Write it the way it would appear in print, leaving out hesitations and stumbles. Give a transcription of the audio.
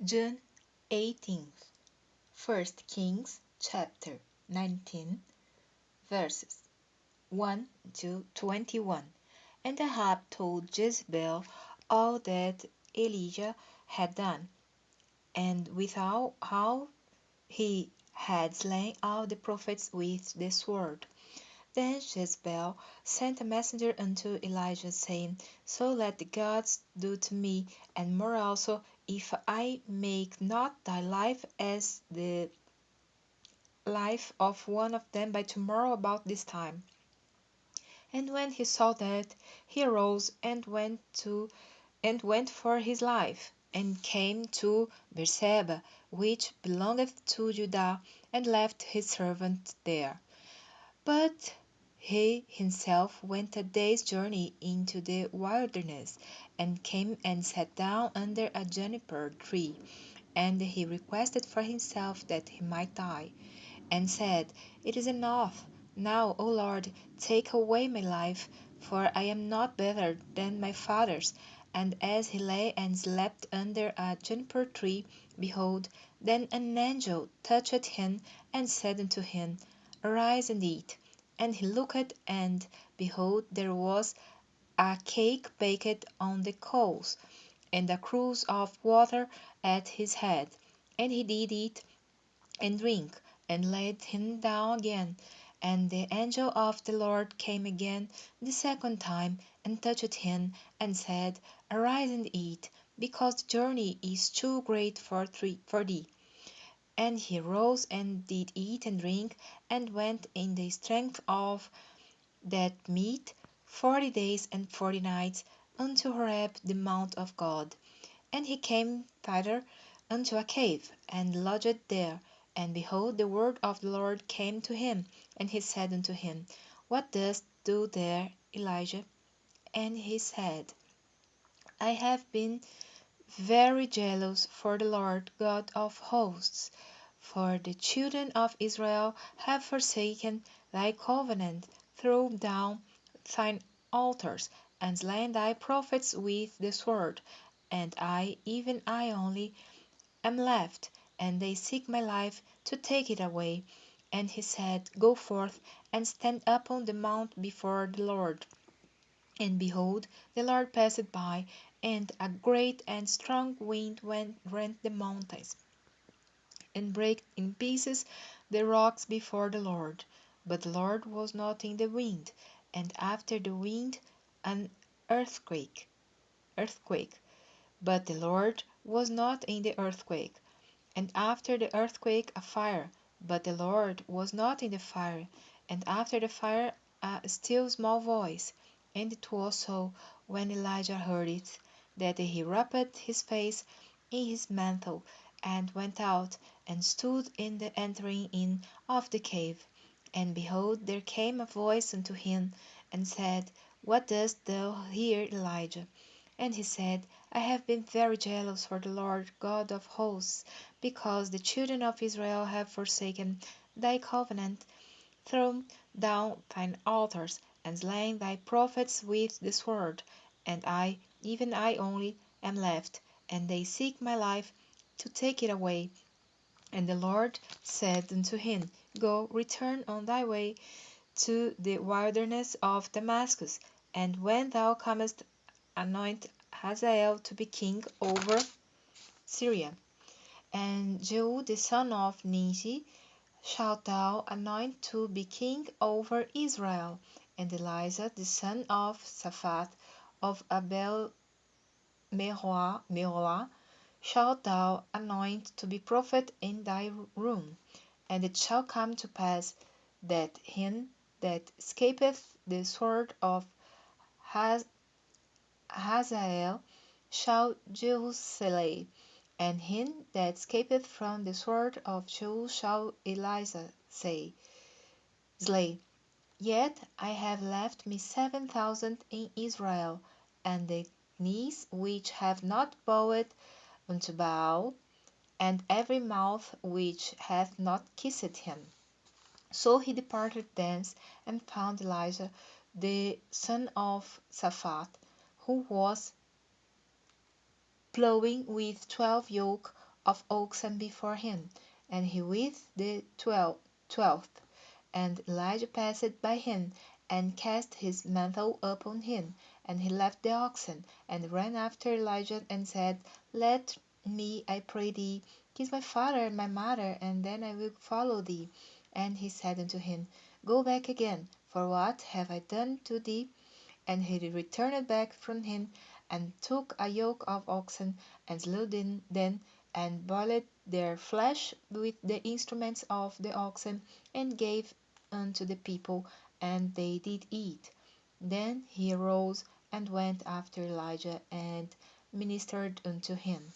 June 18th. 1 Kings chapter 19, verses 1 to 21. And Ahab told Jezebel all that Elijah had done, and withal how he had slain all the prophets with the sword. Then Jezebel sent a messenger unto Elijah, saying, So let the gods do to me, and more also, if I make not thy life as the life of one of them by tomorrow about this time. And when he saw that, he arose and went for his life, and came to Beersheba, which belongeth to Judah, and left his servant there. But he himself went a day's journey into the wilderness, and came and sat down under a juniper tree. And he requested for himself that he might die, and said, It is enough. Now, O Lord, take away my life, for I am not better than my fathers. And as he lay and slept under a juniper tree, behold, then an angel touched him, and said unto him, Arise and eat. And he looked, and behold, there was a cake baked on the coals, and a cruse of water at his head. And he did eat and drink, and laid him down again. And the angel of the Lord came again the second time, and touched him, and said, Arise and eat, because the journey is too great for thee. And he rose and did eat and drink, and went in the strength of that meat 40 days and 40 nights unto Horeb the mount of God. And he came thither unto a cave, and lodged there. And behold, the word of the Lord came to him, and he said unto him, What dost thou there, Elijah? And he said, I have been very jealous for the Lord God of hosts, for the children of Israel have forsaken thy covenant, thrown down thine altars, and slain thy prophets with the sword. And I, even I only, am left, and they seek my life to take it away. And he said, Go forth, and stand upon the mount before the Lord. And behold, the Lord passed by, and a great and strong wind rent the mountains, and brake in pieces the rocks before the Lord. But the Lord was not in the wind, and after the wind an earthquake. Earthquake. But the Lord was not in the earthquake, and after the earthquake a fire. But the Lord was not in the fire, and after the fire a still small voice. And it was so, when Elijah heard it, that he wrapped his face in his mantle, and went out, and stood in the entering in of the cave. And behold, there came a voice unto him, and said, What dost thou here, Elijah? And he said, I have been very jealous for the Lord God of hosts, because the children of Israel have forsaken thy covenant, thrown down thine altars, and slain thy prophets with the sword. And I, even I only, am left, and they seek my life to take it away. And the Lord said unto him, Go, return on thy way to the wilderness of Damascus, and when thou comest, anoint Hazael to be king over Syria. And Jehu the son of Nimshi shalt thou anoint to be king over Israel. And Elisha the son of Shaphat of Abel Meholah shalt thou anoint to be prophet in thy room. And it shall come to pass that him that escapeth the sword of Hazael shall Jehu slay, and him that escapeth from the sword of Jehu shall Elisha slay. Yet I have left me 7,000 in Israel, and the knees which have not bowed unto Baal, and every mouth which hath not kissed him. So he departed thence, and found Elisha the son of Shaphat, who was plowing with 12 yoke of oxen before him, and he with the 12th. And Elijah passed by him, and cast his mantle upon him, and he left the oxen, and ran after Elijah, and said, Let me, I pray thee, kiss my father and my mother, and then I will follow thee. And he said unto him, Go back again, for what have I done to thee? And he returned back from him, and took a yoke of oxen, and slew them, and boiled their flesh with the instruments of the oxen, and gave unto the people, and they did eat. Then he arose and went after Elijah, and ministered unto him.